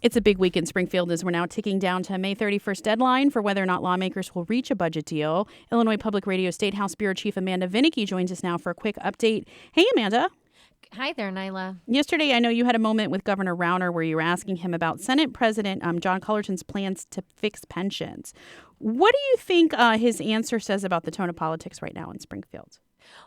It's a big week in Springfield as we're now ticking down to May 31st deadline for whether or not lawmakers will reach a budget deal. Illinois Public Radio State House Bureau Chief Amanda Vinicky joins us now for a quick update. Hey, Amanda. Hi there, Nyla. Yesterday, I know you had a moment with Governor Rauner where you were asking him about Senate President John Cullerton's plans to fix pensions. What do you think his answer says about the tone of politics right now in Springfield?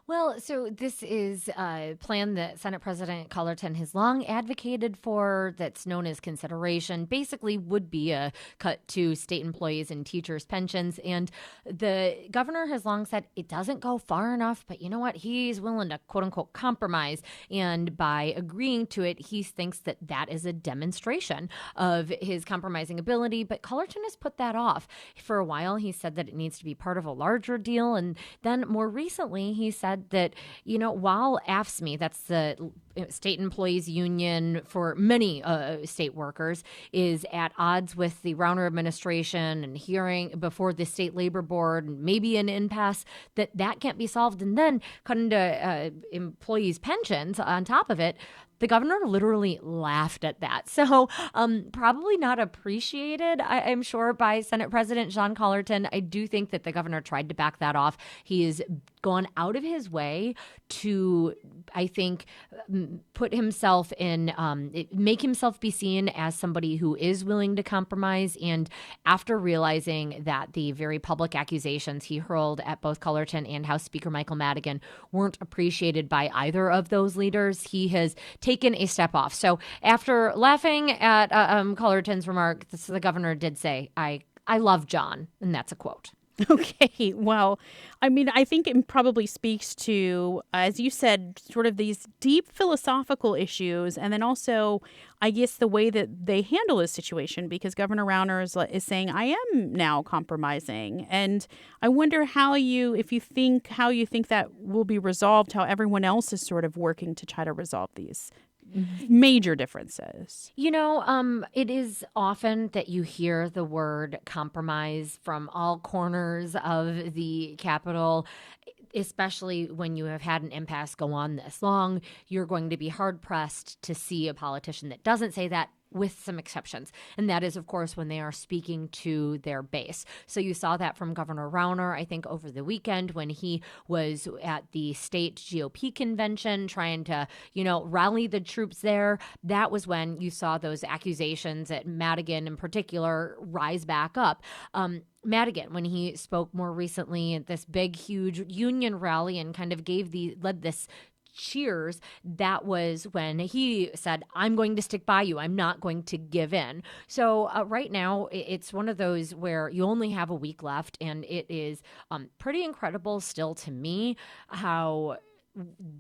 Well, so this is a plan that Senate President Cullerton has long advocated for that's known as consideration, basically would be a cut to state employees and teachers' pensions. And the governor has long said it doesn't go far enough, but you know what? He's willing to, quote unquote, compromise. And by agreeing to it, he thinks that that is a demonstration of his compromising ability. But Cullerton has put that off. For a while, he said that it needs to be part of a larger deal. And then more recently, he said that, you know, while AFSCME, that's the State Employees Union for many state workers, is at odds with the Rauner administration and hearing before the State Labor Board and maybe an impasse, that can't be solved. And then cut into employees' pensions on top of it. The governor literally laughed at that. So probably not appreciated, I'm sure, by Senate President John Cullerton. I do think that the governor tried to back that off. He has gone out of his way to, I think, put himself in, make himself be seen as somebody who is willing to compromise. And after realizing that the very public accusations he hurled at both Cullerton and House Speaker Michael Madigan weren't appreciated by either of those leaders, he has taken a step off. So after laughing at Cullerton's remark, the governor did say, I love John, and that's a quote. Okay, well, I mean, I think it probably speaks to, as you said, sort of these deep philosophical issues, and then also, I guess, the way that they handle this situation, because Governor Rauner is saying, I am now compromising. And I wonder how you think that will be resolved, how everyone else is sort of working to try to resolve these major differences. You know, it is often that you hear the word compromise from all corners of the Capitol, especially when you have had an impasse go on this long. You're going to be hard-pressed to see a politician that doesn't say that, with some exceptions. And that is, of course, when they are speaking to their base. So you saw that from Governor Rauner, I think, over the weekend when he was at the state GOP convention trying to, you know, rally the troops there. That was when you saw those accusations at Madigan in particular rise back up. Madigan, when he spoke more recently at this big, huge union rally and kind of led this cheers, that was when he said, I'm going to stick by you. I'm not going to give in. So right now, it's one of those where you only have a week left, and it is pretty incredible still to me how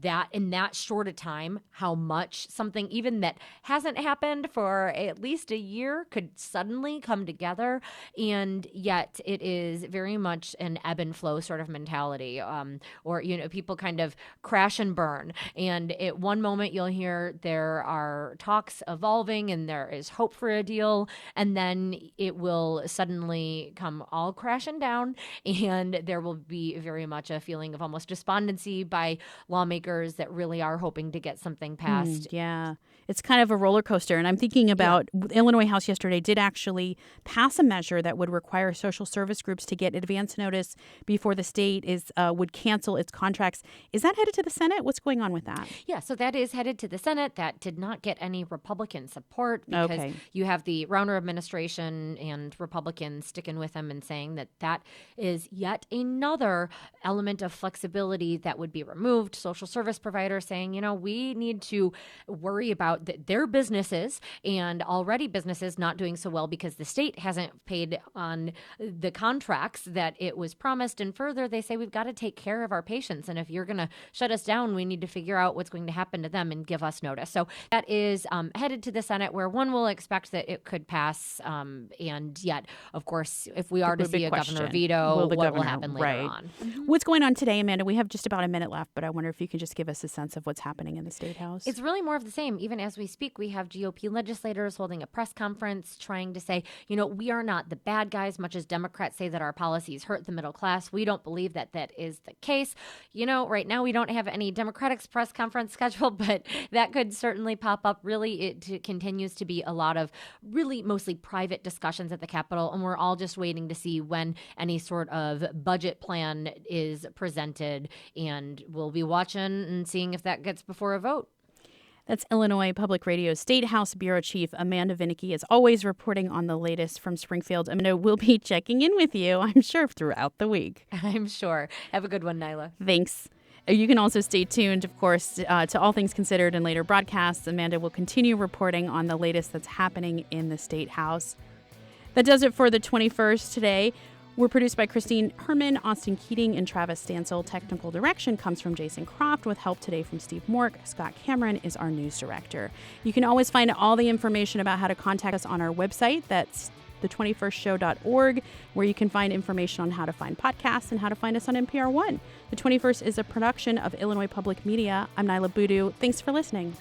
that in that short a time, how much something even that hasn't happened for at least a year could suddenly come together. And yet it is very much an ebb and flow sort of mentality, or, you know, people kind of crash and burn. And at one moment you'll hear there are talks evolving and there is hope for a deal. And then it will suddenly come all crashing down. And there will be very much a feeling of almost despondency by lawmakers that really are hoping to get something passed. Yeah, it's kind of a roller coaster. And I'm thinking about the Illinois House yesterday did actually pass a measure that would require social service groups to get advance notice before the state would cancel its contracts. Is that headed to the Senate? What's going on with that? Yeah, so that is headed to the Senate. That did not get any Republican support because you have the Rauner administration and Republicans sticking with them and saying that is yet another element of flexibility that would be removed. Social service providers saying, you know, we need to worry about their businesses and already businesses not doing so well because the state hasn't paid on the contracts that it was promised. And further, they say we've got to take care of our patients. And if you're going to shut us down, we need to figure out what's going to happen to them and give us notice. So that is headed to the Senate, where one will expect that it could pass. And yet, of course, if we are to see a governor veto, what will happen later on? Mm-hmm. What's going on today, Amanda? We have just about a minute left, but I wonder if you can just give us a sense of what's happening in the State House. It's really more of the same. Even as we speak, we have GOP legislators holding a press conference trying to say, we are not the bad guys, much as Democrats say that our policies hurt the middle class. We don't believe that that is the case. Right now we don't have any Democratic press conference scheduled, but that could certainly pop up. Really, it continues to be a lot of really mostly private discussions at the Capitol, and we're all just waiting to see when any sort of budget plan is presented, and we'll be watching and seeing if that gets before a vote. That's Illinois Public Radio State House Bureau Chief Amanda Vinicky, as always, reporting on the latest from Springfield. Amanda will be checking in with you, I'm sure, throughout the week. I'm sure. Have a good one, Nyla. Thanks. You can also stay tuned, of course, to All Things Considered in later broadcasts. Amanda will continue reporting on the latest that's happening in the State House. That does it for the 21st today. We're produced by Christine Herman, Austin Keating, and Travis Stansel. Technical direction comes from Jason Croft with help today from Steve Mork. Scott Cameron is our news director. You can always find all the information about how to contact us on our website. That's the21stshow.org, where you can find information on how to find podcasts and how to find us on NPR One. The 21st is a production of Illinois Public Media. I'm Nyla Boodoo. Thanks for listening.